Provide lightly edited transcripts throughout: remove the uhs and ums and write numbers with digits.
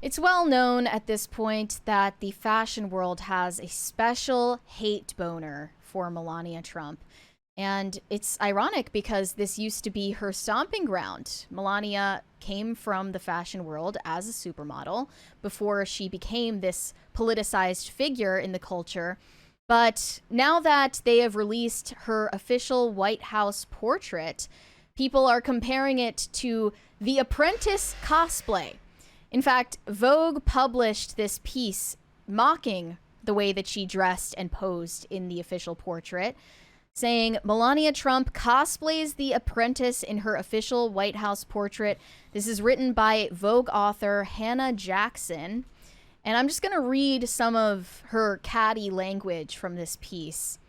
It's well known at this point that the fashion world has a special hate boner for Melania Trump. And it's ironic because this used to be her stomping ground. Melania came from the fashion world as a supermodel before she became this politicized figure in the culture. But now that they have released her official White House portrait, people are comparing it to the Apprentice cosplay. In fact, Vogue published this piece mocking the way that she dressed and posed in the official portrait, saying Melania Trump cosplays the Apprentice in her official White House portrait. This is written by Vogue author Hannah Jackson. And I'm just going to read some of her catty language from this piece.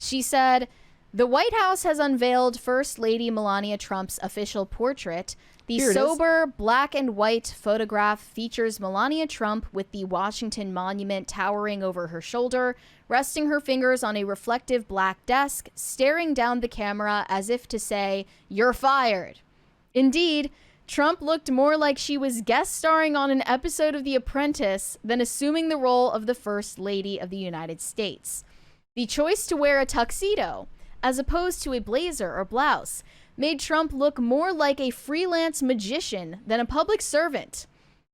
She said, "The White House has unveiled First Lady Melania Trump's official portrait. The sober black and white photograph features Melania Trump with the Washington Monument towering over her shoulder, resting her fingers on a reflective black desk, staring down the camera as if to say, 'You're fired.' Indeed, Trump looked more like she was guest starring on an episode of The Apprentice than assuming the role of the First Lady of the United States. The choice to wear a tuxedo, as opposed to a blazer or blouse, made Trump look more like a freelance magician than a public servant.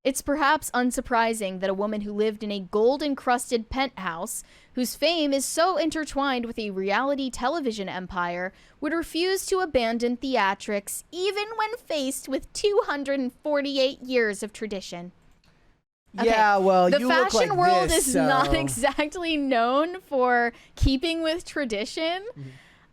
It's perhaps unsurprising that a woman who lived in a gold-encrusted penthouse, whose fame is so intertwined with a reality television empire, would refuse to abandon theatrics even when faced with 248 years of tradition." Okay. Yeah, well, the you look fashion like world this, is so... not exactly known for keeping with tradition.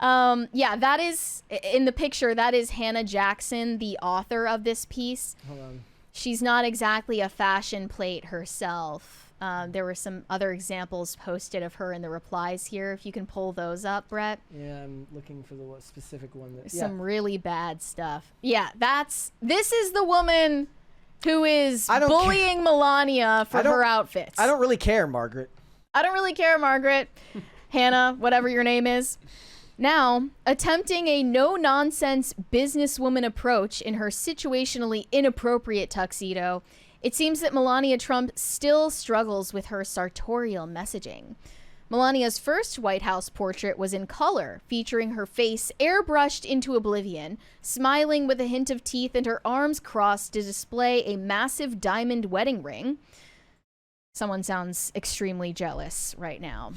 Yeah, that is, in the picture, that is Hannah Jackson, the author of this piece. Hold on. She's not exactly a fashion plate herself. There were some other examples posted of her in the replies here, if you can pull those up, Brett. Yeah, I'm looking for the specific one. Some really bad stuff. Yeah, this is the woman who is bullying Melania for her outfits. I don't really care, Margaret. I don't really care, Margaret. Hannah, whatever your name is. Now, attempting a no-nonsense businesswoman approach in her situationally inappropriate tuxedo, it seems that Melania Trump still struggles with her sartorial messaging. Melania's first White House portrait was in color, featuring her face airbrushed into oblivion, smiling with a hint of teeth and her arms crossed to display a massive diamond wedding ring. Someone sounds extremely jealous right now.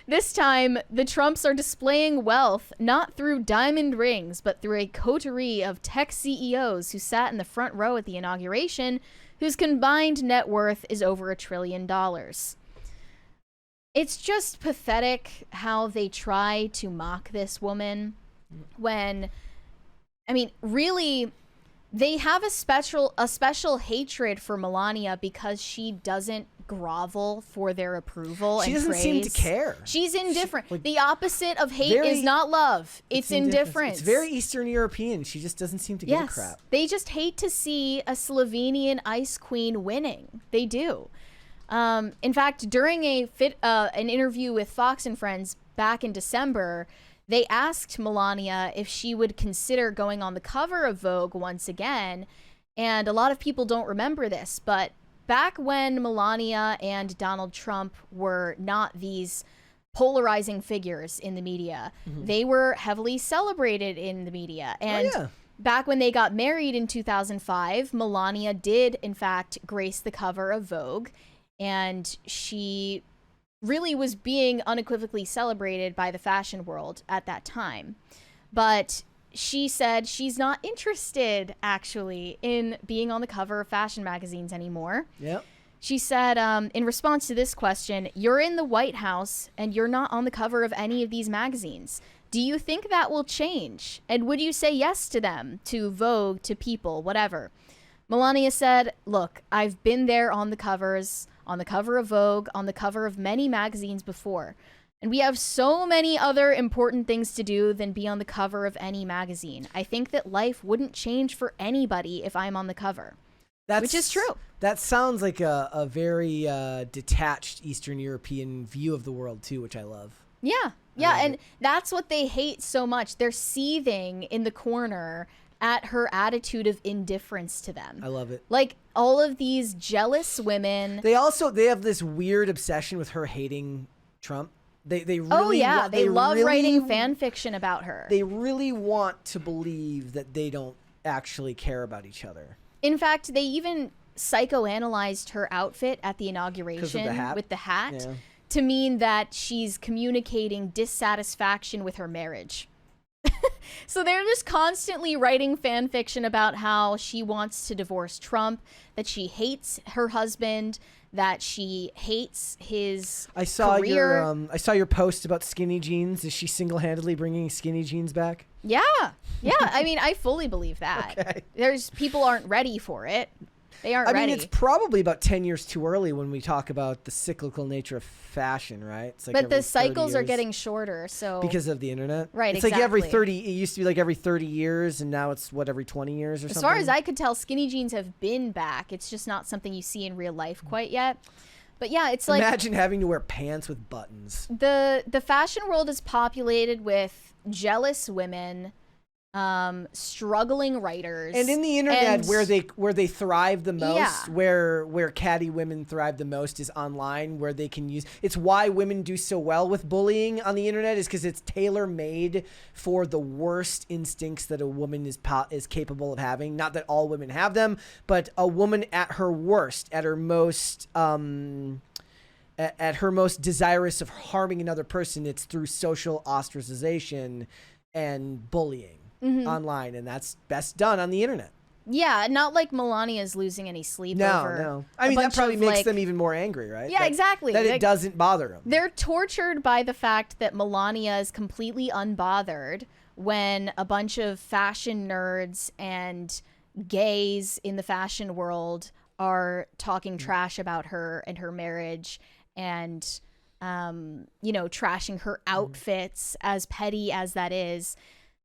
This time, the Trumps are displaying wealth not through diamond rings, but through a coterie of tech CEOs who sat in the front row at the inauguration, whose combined net worth is over $1 trillion. It's just pathetic how they try to mock this woman when, I mean, really... They have a special hatred for Melania because she doesn't grovel for their approval and praise. She doesn't seem to care. She's indifferent. The opposite of hate is not love. It's indifference. It's very Eastern European. She just doesn't seem to give a crap. They just hate to see a Slovenian ice queen winning. They do. In fact, during an interview with Fox and Friends back in December, they asked Melania if she would consider going on the cover of Vogue once again, and a lot of people don't remember this, but back when Melania and Donald Trump were not these polarizing figures in the media, they were heavily celebrated in the media. And back when they got married in 2005, Melania did, in fact, grace the cover of Vogue, and she really was being unequivocally celebrated by the fashion world at that time. But she said she's not interested, actually, in being on the cover of fashion magazines anymore. Yep. She said, in response to this question, "You're in the White House and you're not on the cover of any of these magazines. Do you think that will change? And would you say yes to them, to Vogue, to People, whatever?" Melania said, "Look, I've been there on the covers, on the cover of Vogue, on the cover of many magazines before. And we have so many other important things to do than be on the cover of any magazine. I think that life wouldn't change for anybody if I'm on the cover." Which is true. That sounds like a very detached Eastern European view of the world, too, which I love. Yeah. Yeah, and that's what they hate so much. They're seething in the corner at her attitude of indifference to them. I love it. Like all of these jealous women. They have this weird obsession with her hating Trump. They really they love writing fan fiction about her. They really want to believe that they don't actually care about each other. In fact, they even psychoanalyzed her outfit at the inauguration with the hat to mean that she's communicating dissatisfaction with her marriage. So they're just constantly writing fan fiction about how she wants to divorce Trump, that she hates her husband, that she hates his career. I saw your post about skinny jeans. Is she single-handedly bringing skinny jeans back? Yeah. I mean, I fully believe that. Okay. People aren't ready for it. They aren't ready. I mean, it's probably about 10 years too early when we talk about the cyclical nature of fashion, right? It's like but the cycles are getting shorter, so because of the internet, right? It's like every 30. It used to be like every 30 years, and now it's every 20 years or something. As far as I could tell, skinny jeans have been back. It's just not something you see in real life quite yet. But yeah, it's like imagine having to wear pants with buttons. The fashion world is populated with jealous women, struggling writers, and in the internet where they thrive the most, where catty women thrive the most is online, where they can use. It's why women do so well with bullying on the internet, is because it's tailor made for the worst instincts that a woman is capable of having. Not that all women have them, but a woman at her worst, at her most desirous of harming another person, it's through social ostracization and bullying. Online, and that's best done on the internet. Yeah, not like Melania's losing any sleep over. No. I mean, that probably makes them even more angry, right? Yeah, exactly. That it doesn't bother them. They're tortured by the fact that Melania is completely unbothered when a bunch of fashion nerds and gays in the fashion world are talking trash about her and her marriage and, trashing her outfits, as petty as that is.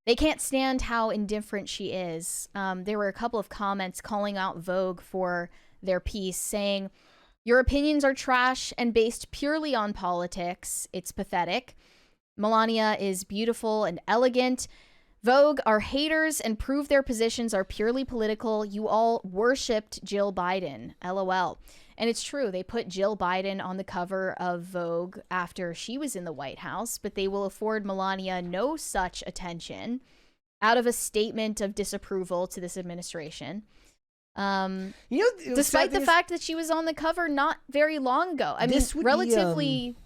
They can't stand how indifferent she is. There were a couple of comments calling out Vogue for their piece, saying, "Your opinions are trash and based purely on politics. It's pathetic. Melania is beautiful and elegant. Vogue are haters and prove their positions are purely political. You all worshipped Jill Biden. LOL." And it's true. They put Jill Biden on the cover of Vogue after she was in the White House, but they will afford Melania no such attention out of a statement of disapproval to this administration. Despite the fact that she was on the cover not very long ago. I mean, relatively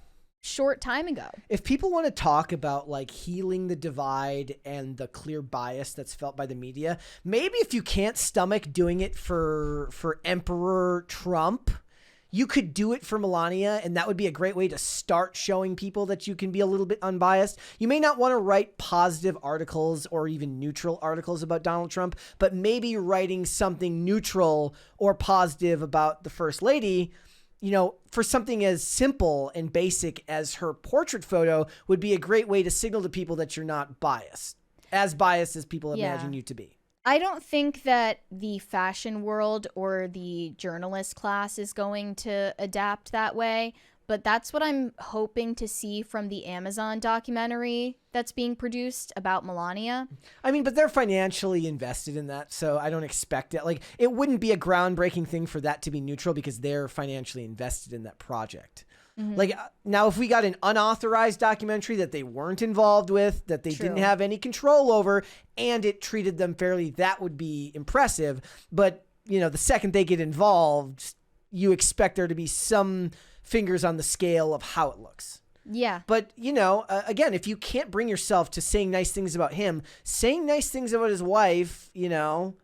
short time ago. If people want to talk about like healing the divide and the clear bias that's felt by the media, maybe if you can't stomach doing it for Emperor Trump, you could do it for Melania, and that would be a great way to start showing people that you can be a little bit unbiased. You may not want to write positive articles or even neutral articles about Donald Trump, but maybe writing something neutral or positive about the First Lady, for something as simple and basic as her portrait photo would be a great way to signal to people that you're not biased as people imagine you to be. I don't think that the fashion world or the journalist class is going to adapt that way, but that's what I'm hoping to see from the Amazon documentary that's being produced about Melania. I mean, but they're financially invested in that, so I don't expect it. Like, it wouldn't be a groundbreaking thing for that to be neutral because they're financially invested in that project. Like, now, if we got an unauthorized documentary that they weren't involved with, that they didn't have any control over, and it treated them fairly, that would be impressive. But, the second they get involved, you expect there to be some fingers on the scale of how it looks. Yeah. But, again, if you can't bring yourself to saying nice things about him, saying nice things about his wife,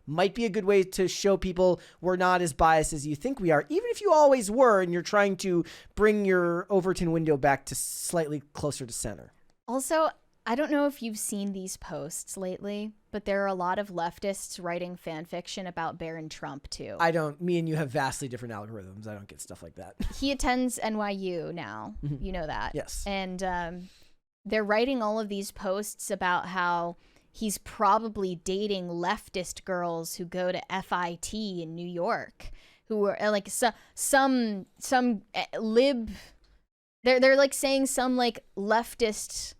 might be a good way to show people we're not as biased as you think we are, even if you always were and you're trying to bring your Overton window back to slightly closer to center. Also, I don't know if you've seen these posts lately, but there are a lot of leftists writing fan fiction about Barron Trump, too. I don't. Me and you have vastly different algorithms. I don't get stuff like that. He attends NYU now. You know that. Yes. And they're writing all of these posts about how he's probably dating leftist girls who go to FIT in New York, who are like some lib. They're like saying some like leftist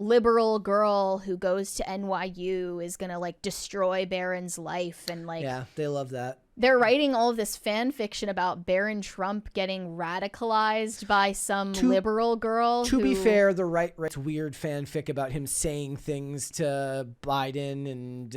liberal girl who goes to NYU is gonna like destroy Barron's life, and like Yeah, they love that. they're writing all of this fan fiction about Barron Trump getting radicalized by some liberal girl. To be fair, the right writes weird fanfic about him saying things to Biden and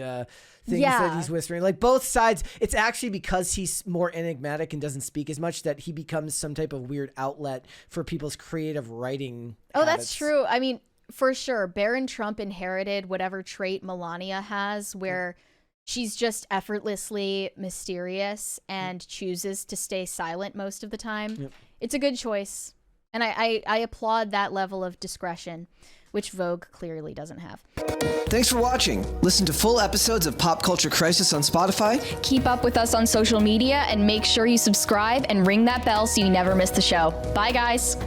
things that he's whispering. Like both sides, it's actually because he's more enigmatic and doesn't speak as much that he becomes some type of weird outlet for people's creative writing. Oh, that's true. I mean, for sure, Barron Trump inherited whatever trait Melania has, where she's just effortlessly mysterious and chooses to stay silent most of the time. Yep. It's a good choice. And I applaud that level of discretion, which Vogue clearly doesn't have. Thanks for watching. Listen to full episodes of Pop Culture Crisis on Spotify. Keep up with us on social media and make sure you subscribe and ring that bell so you never miss the show. Bye, guys.